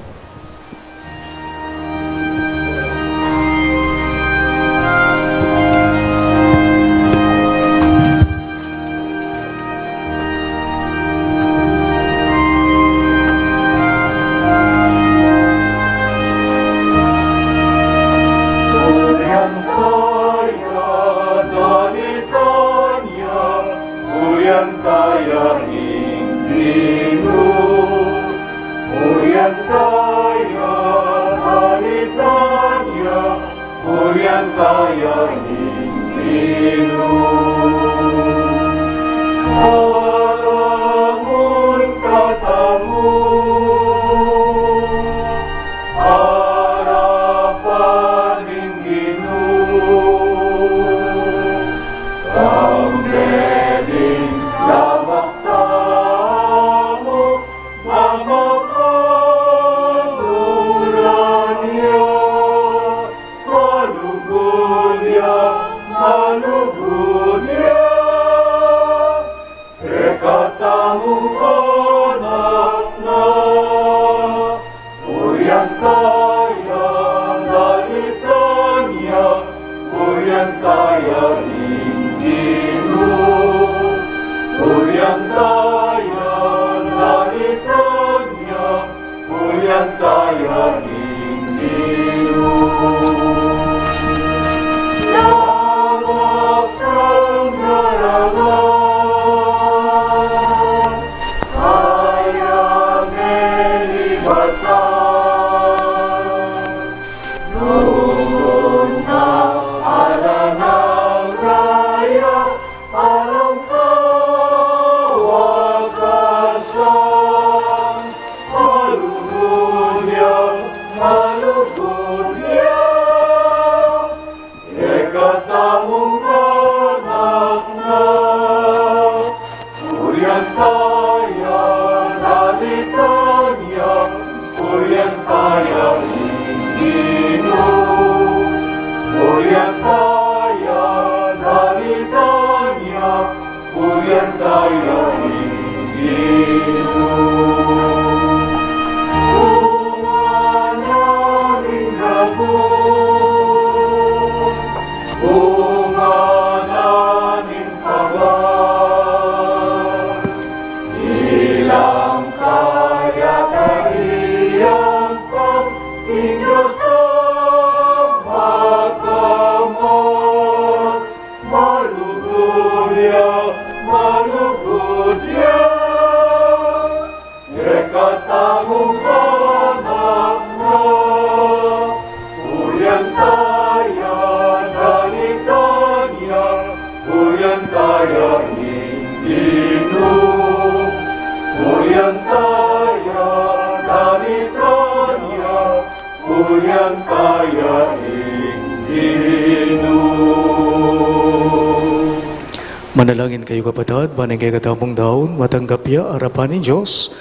Uyan kaya dalitanya, uyan kaya inginu. Uyan kaya dalitanya, uyan kaya inginu. Alamun katamu, harapan inginu. Tanggeling lamak tamu, mama panguranya, malugunya, malugunya. Kekatamu anak na, uyan kaya dalitanya, uyan kaya inginu. Uyan kaya dalitanya, uyan kaya inginu. Lamak pangaralan, kaya melibatan. Nungun na alanang raya, alam kawakasan. Malugunya, malugunya. Ekatamong anak na, uyan kaya dalitanya, uyan kaya inginu. Uyan kaya dalitanya, uyan kaya inginu. Bunga naring gabon, bunga naning pagan, ilang kaya kariyang pang Diyos ang makamot. Malugunya, malugunya. Ekatamong anak na, uyan kaya dalitanya, uyan kaya inginu. Uyan kaya dalitanya, uyan kaya inginu. Manalangin kayo kapatid, banang kay katamong daon, matanggap ya arapan ni Diyos,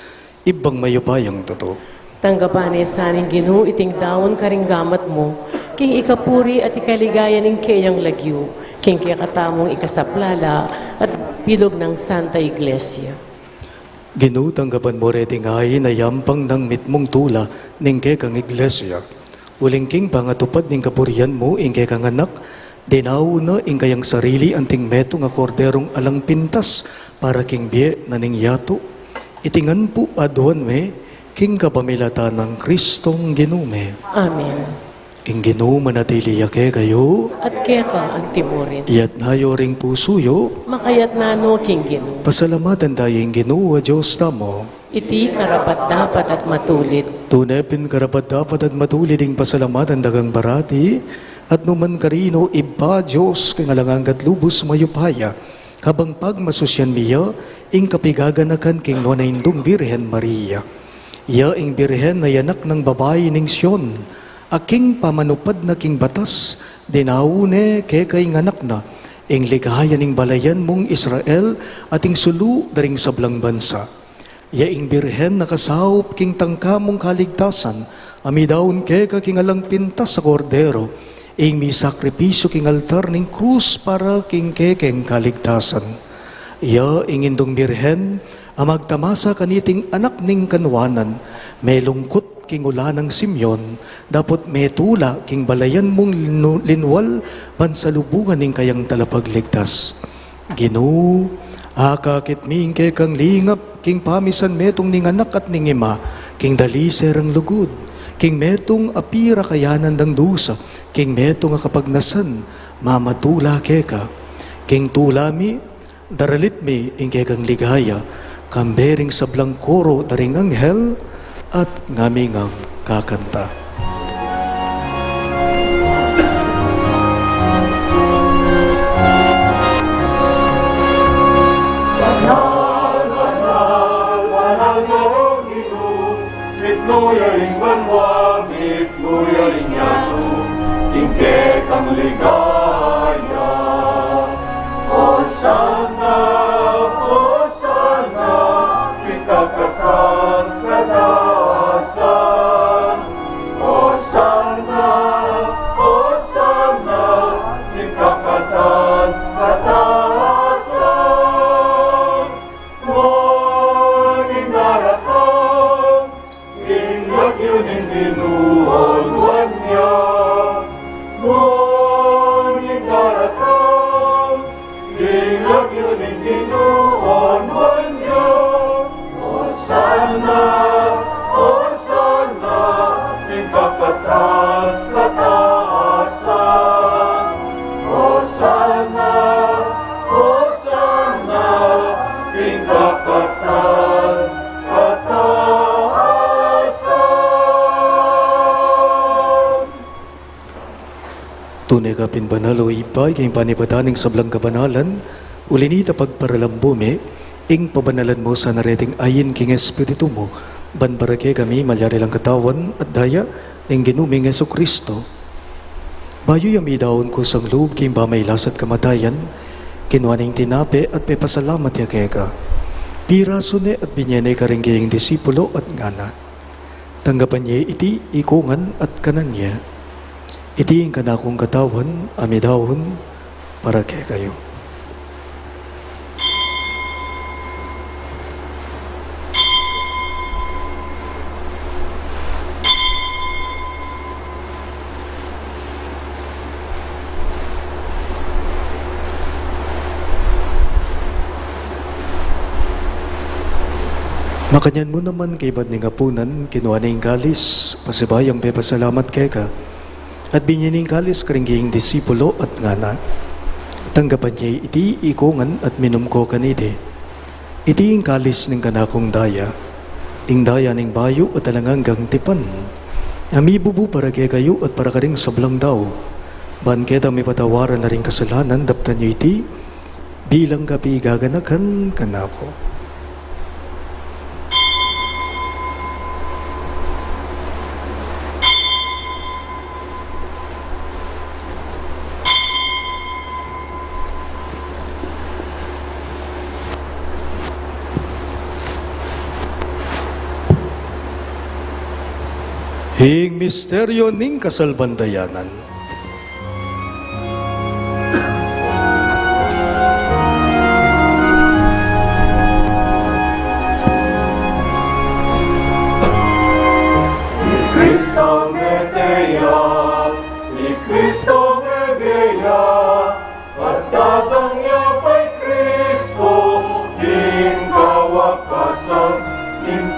ibang mayupayang totoo. Tanggapan saning Ginoo iting daon karing gamat mo, king ikapuri at ikaligayan ng kayang lagyo, king kaya katamong ikasaplala at bilog ng Santa Iglesia. Ginoo, tanggapan mo reting ay na yampang ng mitmong tula ning kekang iglesia. Uling king pangatupad ning kapurian mo ing kekang anak, dinaw na ing kayang sarili anting meto nga korderong alang pintas para king biye na ning yato. Itingan po aduan me, king kapamilatan ng Kristong ginume. Amen. Ing Ginoo manatili yake kayo, At kaya ka ang timurin. iyat nayo ring pusuyo, Makayat nano king Ginoo. pasalamatan tayo ing Ginoo a Diyos tamo. Iti karapat dapat at matulit. Tunepin karapat dapat at matulid ing pasalamatan dagang barati, at numan karino iba Diyos kangalangang katlubos mayupaya, habang pagmasusyan miya, ing kapigaganakan king Nonaindong Birhen Maria. Iya ing Birhen na yanak ng babae ning Sion, aking pamanupad na king batas, dinaune ke kay nganak na, ing ligaya ning balayan mong Israel ating sulu daring sablang bansa. Iya ing Birhen nakasaup king tangka mong kaligtasan, amidaon ke king alang pintas sa kordero, ing mi sakripisyo king altar ning krus para king kekeng kaligtasan. Iya ing Indong Birhen, amagtamasa kaniting anak ning kanwanan, may lungkot king ulanang Simeon, dapot may tula king balayan mong linwal, bansalubungan ning kayang talapagligtas. Ginoo, akakit ming kekang lingap, king pamisan metong ning anak at ning ima, king daliser ang lugod, king metong apira kayanan dang dusa, king metong akapagnasan, mamatula keka, king tulami, daralit mi ing kekang ligaya, kambering sablang koro daring anghel, at ngamingang kakanta. Mitnuyaing banwa, mitnuyaing yato, tingke kang ligaya. Hosana, Hosana, ikakakas kataasan. Hosana, Hosana, ikakakas kataasan. Mangindaratang, ingat yun indinuon niya. Mangindaratang, ingat yun indinuon niya. Hosana, Hosana, ikapatas kataasan. Hosana, Hosana, ikapatas kataasan. Tunay ka pinbanalo ipay, kayong panipadaning sablang kabanalan, ulinita pagparalambume, ing pabanalan mo sa nareting ayin king Espiritu mo, banbarake kami malyari lang katawan at daya, ing ginuming Jesucristo. Bayo yami daon ko sang loob king bamaylas at kamatayan, kinuaning tinape at pepasalamat ya keka. Piraso ne at binyane ka rin kayong disipulo at ngana. Tanggapan niya iti ikungan at kanan niya. Iti ang kanakong katawan, amidahon, para kay kayo. Makanyan mo naman kay bad ning apunan, kinuha ning kalis, pasibayang pepasalamat kay ka, at binyaning kalis karingging disipulo at ngana. Tanggapan niya iti ikungan at minum ko kanide. Iti ing kalis ning kanakong daya, ing daya ning bayo at alanganggang tipan. Amibubu para kay kayo at para karing sablang daw. Ban keda may patawaran na ring kasalanan, daptan niyo iti, bilang kapi gaganakan kanako. Hing misteryo ning kasalbandayanan. Ni Cristo Medea, ni Cristo Medea, pagdadang niya kay Cristo, ing kawakasan, ing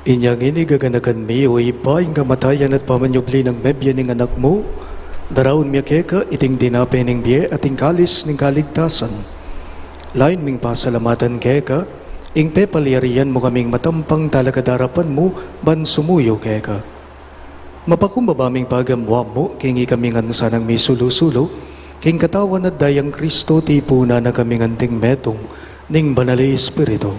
Inyang inigaganagan mi o ipaing kamatayan at pamanyubli ng mebya ng anak mo, daraon miya keka iting dinapay ng biye at kalis ng kaligtasan. Lain ming pasalamatan keka, ing pepalyarian mo kaming matampang talagadarapan mo, ban sumuyo keka. Mapakumbabaming pagamwa mo, kingi kaming ansa ng may sulo-sulo, king katawan at dayang Kristo tipuna na kaming anting metong, ning banali Espiritu.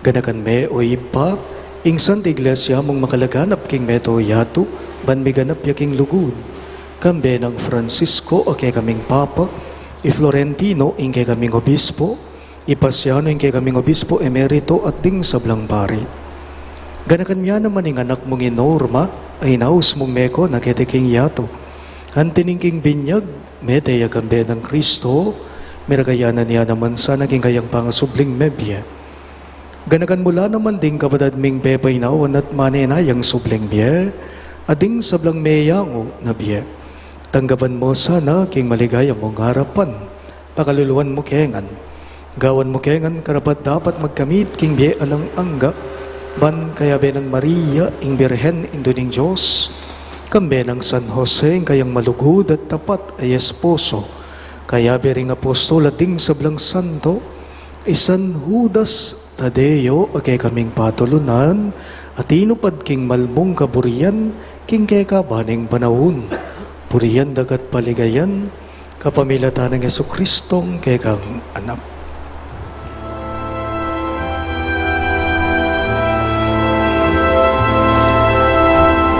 Ganakan me o ipa, ing Santa Iglesia mong makalaganap king meto yato, ban miganap yaking lugod. Kambe ng Francisco o kay kaming Papa, i Florentino ing kay kaming Obispo, i Pasiano ing kay kaming Obispo Emerito at ding sablang pari. Ganakan miya naman ing anak mong inorma, ay naus mong meko na ketiking yato. Hantining king binyag, meteya kambe ng Kristo, miragayanan niya naman sa naging kayang pangasubling mebye. Ganakan mula naman ding kabadad ming bepay naon at manenayang subling biye, ading sablang meyango na biye. Tanggapan mo sana king maligaya mong harapan, pakaluluan mo kengan. Gawan mo kengan karapat dapat magkamit king biye alang angga, ban kaya benang Maria ing Birhen induning Diyos, kambe ng San Jose ing kayang malugod at tapat ay esposo, kaya bering apostol at ding sablang santo, isan Judas Tadeo kay kaming patulunan, at inupad king malmong kaburian, king keka baning panahon, puriyan dagat paligayan, kapamilatan ng Jesukristong kekang anak.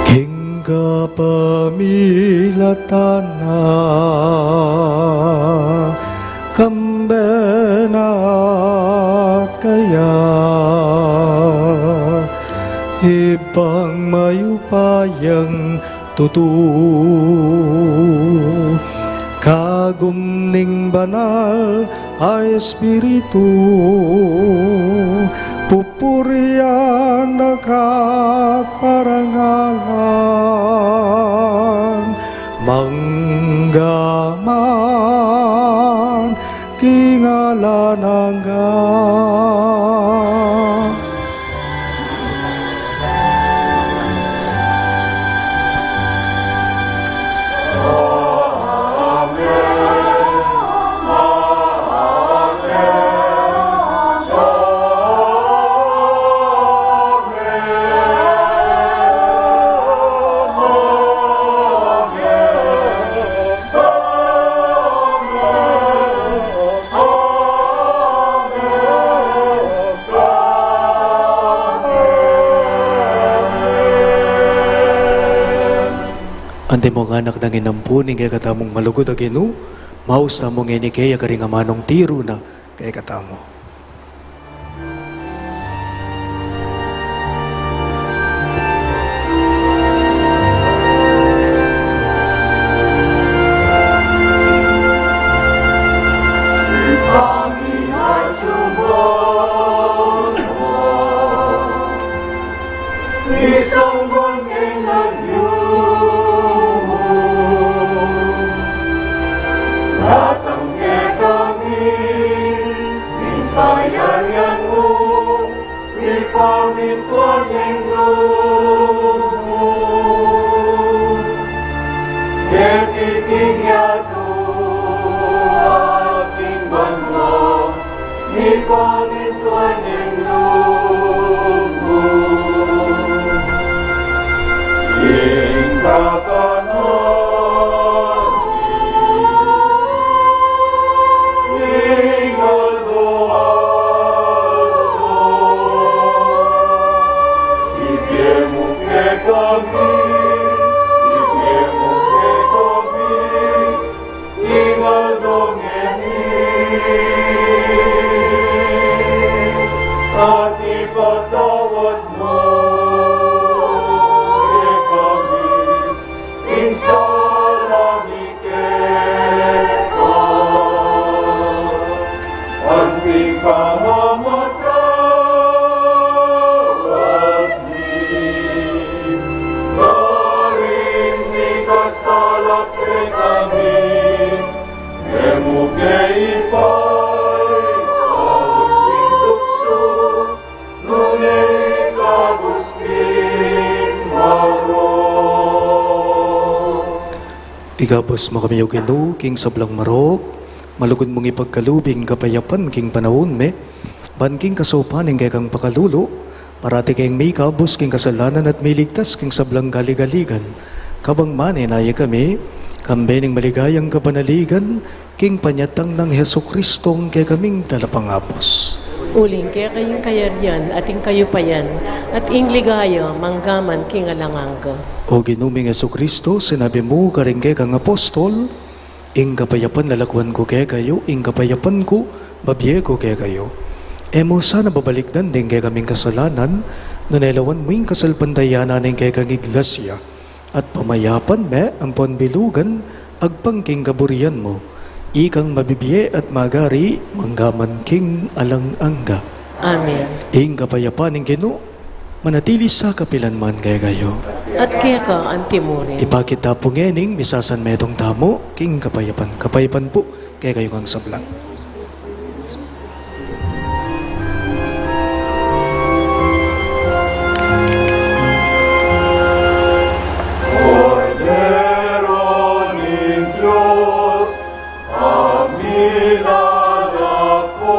King kapamilatan na kambenat kaya ibang mayupayang tutu kagumning banal ay Espiritu pupurian dagat parangalan manggaman kingalan hanggang. Ante mo nga anak ng inampuning kaya katamong malugod aginu, maus na mong inikaya karing amanong tiro na kaya katamo. Nunei kabus Igabos mo kami o Ginoo, king sablang marok, malugod mong ipagkalubing kapayapan king panahon me, ban king kasaupaning kay kang pakalulo, parati kayong may kabos king kasalanan at may ligtas king sablang galigaligan, kabang maninaya kami, kambening maligayang kapanaligan, king panyatang ng Heso Kristong kay kaming talapangapos. Uling kaya kayong kayaryan ating kayupayan at ing ligaya manggaman king alangangga. O ginuming Heso Kristo, sinabi mo karing kay kang apostol, ing kapayapan lalakwan ko kay kayo, ing kapayapan ko, babye ko kay kayo. Emo sana babalikdan din kay kaming kasalanan, nunelawan mo yung kasalpandayanan ng kay kang iglesia, at pamayapan me ang panbilugan, agpangking kaburian mo, ikang mabibiye at magari, manggaman king alang-angga. Amen. Ing kapayapan ng Ginoo, manatili sa kapilanman kay kayo. At kaya ka antimurin. Ipakita po ngening, misasan medong tamo, king kapayapan. Kapayapan po, kay kayo kang sablang. Cordero ng Diyos, amilan ako,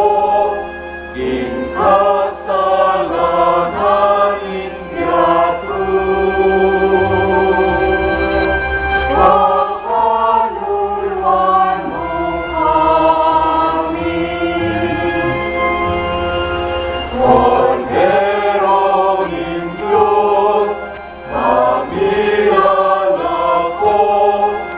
kasalanan inyato. Kakaluluan mo kami. Cordero ng Diyos, amilan ako, kasalanan inyato.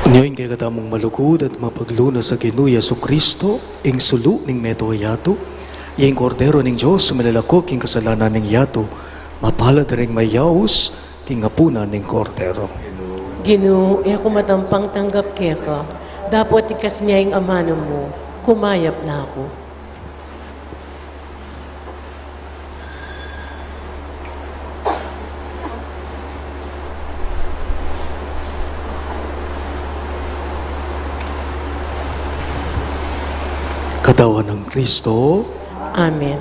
Ngayon kay katamong malugod at mapagluna sa Ginoo Yesu Kristo, ing sulu ning meto yato, ing kordero ning Diyos, malalakok ing kasalanan ning yato, mapalad ring mayaos, king apuna ning kordero. Ginoo, ako matampang tanggap kaya ka. Dapat ikas niya yung amano mo. Kumayap na ako. Katawan ng Kristo, Amen.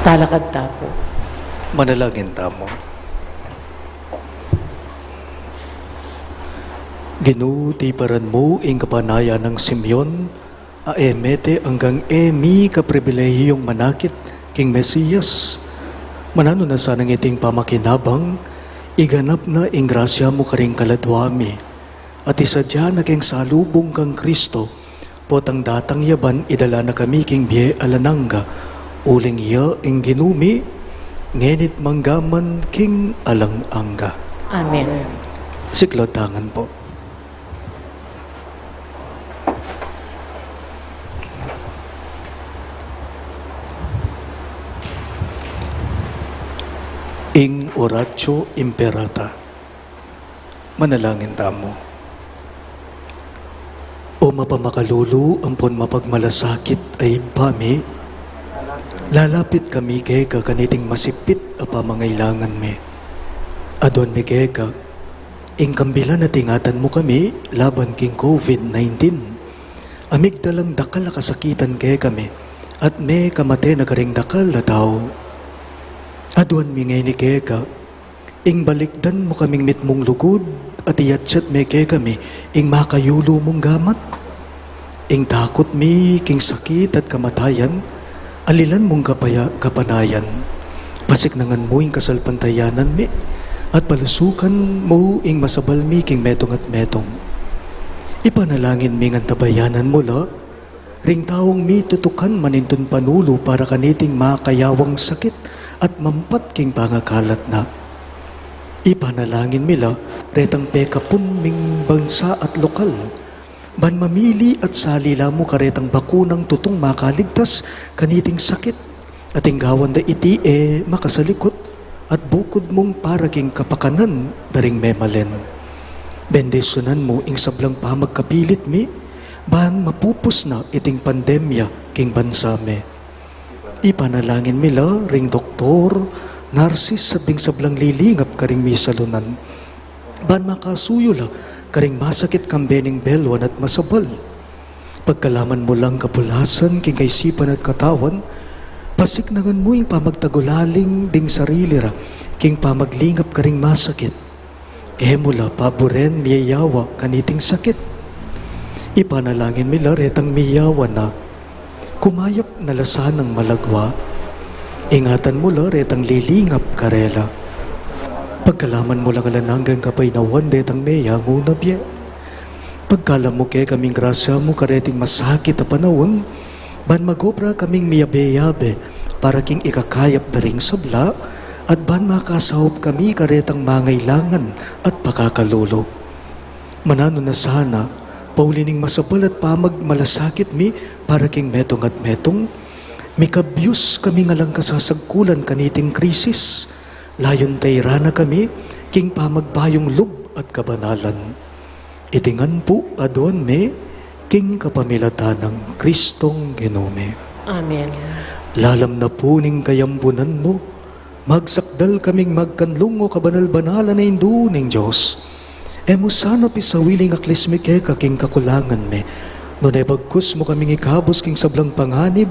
Talakad tapo. Manalangin tamo. Ginoo, ti paran mo ing kapanaya ng Simeon, aemete hanggang emi kapribilehiyong manakit king Mesiyas. Manano na sanang iting pamakinabang, iganap na ing grasya mo karing kaladwami, at isadya na king salubong kang Kristo, potang datang yaban idala na kami king biye alananga, uling iya ing ginumi, ngenit manggaman king alang angga. Amen. Siklotangan po. Ing oratio imperata. Manalangin tamo. O mapamakalulu ampon mapagmalasakit ay pami, lalapit kami kay kakaniting masipit a pamangailangan me. Adon mi kay ka, ing kambila na tingatan mo kami laban king COVID-19. Amigdalang dakal na kasakitan kay kami, at may kamate na karing dakal na tao. Adwan mi ngay ni keka, ing balikdan mo kaming mitmong lugod, at iyatsat me kay kami, ing makayulo mong gamat. Ing takot mi king sakit at kamatayan, alilan mong kapanayan. Pasiknangan mo ing kasalpantayanan mi, at palusukan mo ing masabal mi king metong at metong. Ipanalangin mi ngan tabayanan mo la, ring taong mi tutukan manintun panulo para kaniting makayawang sakit, at mampat king pangakalat na. Ipanalangin mila, retang pekapun ming bansa at lokal. Ban mamili at salila mo karetang bakunang tutong makaligtas kaniting sakit. At inggawan da iti makasalikot at bukod mong para king kapakanan daring memalen. Bendisyonan mo ing sablang pamagkapilit mi, ban mapupus na iting pandemya king bansa me. Ipanalangin mila ring doktor, narsis sabing sablang lilingap karing misalunan. Ban makasuyo la karing masakit kang bening belwan at masabal. Pagkalaman mo lang kapulasan king kaisipan at katawan, pasiknangan mo yung pamagtagulaling ding sarili ra, king pamaglingap karing masakit. Mula paboren miyayawa kaniting sakit. Ipanalangin mila retang miyawa na, kumayap na lasanang malagwa, ingatan mo la retang lilingap karela. Pagkalaman mo lang alananggang kapay na retang meya ngunabya. Pagkalam mo kay kaming grasya mo kareting masakit na panahon, ban magobra kaming miyabe-yabe para king ikakayap daring sabla, at ban makasahop kami karetang mangailangan at pakakalolo. Manano na sana, paulining masabal at pamagmalasakit mi para king metong at metong, mikabyus kami ngalang kasasagkulan kaniting krisis, layon tayrana kami king pamagbayong lub at kabanalan. Itingan po adon me, king kapamilata ng Kristong Ginome. Amen. Lalam na po ning kayambunan mo, magsakdal kaming magkanlungo kabanal-banalan na indu ning Diyos. Mo sana pisawiling aklismike kaking kakulangan me, no nebagkus mo kaming ikabos king sablang panganib,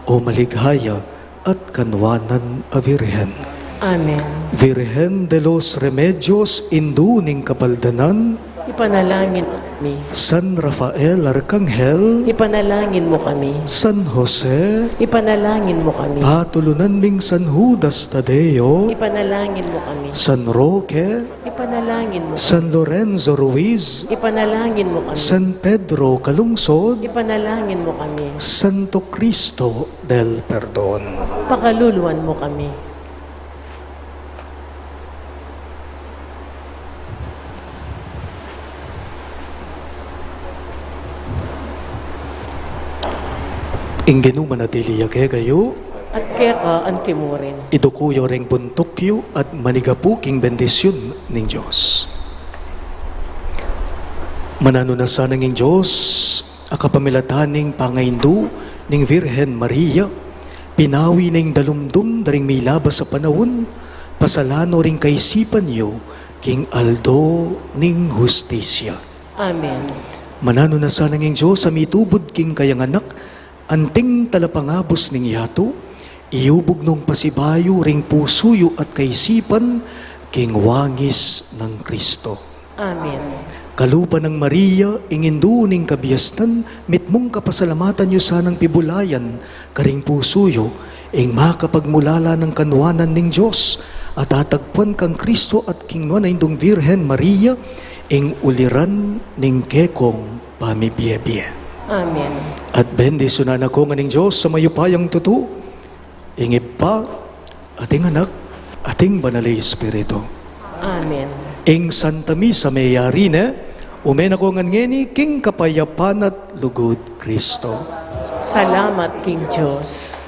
o maligaya at kanwanan a Virhen. Amen. Virhen de los Remedios, indu ning kapaldanan, Ipanalangin kami. San Rafael Arcangel, Ipanalangin mo kami. San Jose, Ipanalangin mo kami. patulunan ming San Judas Tadeo, Ipanalangin mo kami. San Roque, Ipanalangin mo kami. San Lorenzo Ruiz, Ipanalangin mo kami. San Pedro Calungsod, Ipanalangin mo kami. Santo Cristo del Perdon. Pakaluluan mo kami. Ingenu manatili yake kayo, At kaya ka ang timurin. idukuyo ring buntukyo at manigapuking bendisyon ning Diyos. Manano na sa nanging Diyos, akapamilataning pangaindu ning Virhen Maria, pinawi ning dalumdum daring may labas sa panahon, pasalano ring kaisipan niyo, king aldo ning hustisya. Amen. Manano na sa nanging Diyos, sa mitubod king kayang anak, anting talapangabos ning yato, iubog nung pasibayo ring pusuyo at kaisipan, king wangis ng Kristo. Amen. Kalupa ng Maria, ingindu ning kabiastan, mitmong kapasalamatan nyo sanang pibulayan, karing pusuyo, ing makapagmulala ng kanwanan ning Diyos, at atagpuan kang Kristo at kingwa na indong Virhen Maria, ing uliran ning kekong pamibiyebye. Amen. At bendisyonan ako nga ning Diyos sa mayupayang tutu, ingip pa, ating anak, ating banalay Espiritu. Amen. Ing Santa Misa mayari na, umen ako nga ngeni, king kapayapan at lugod Kristo. Salamat, King Diyos.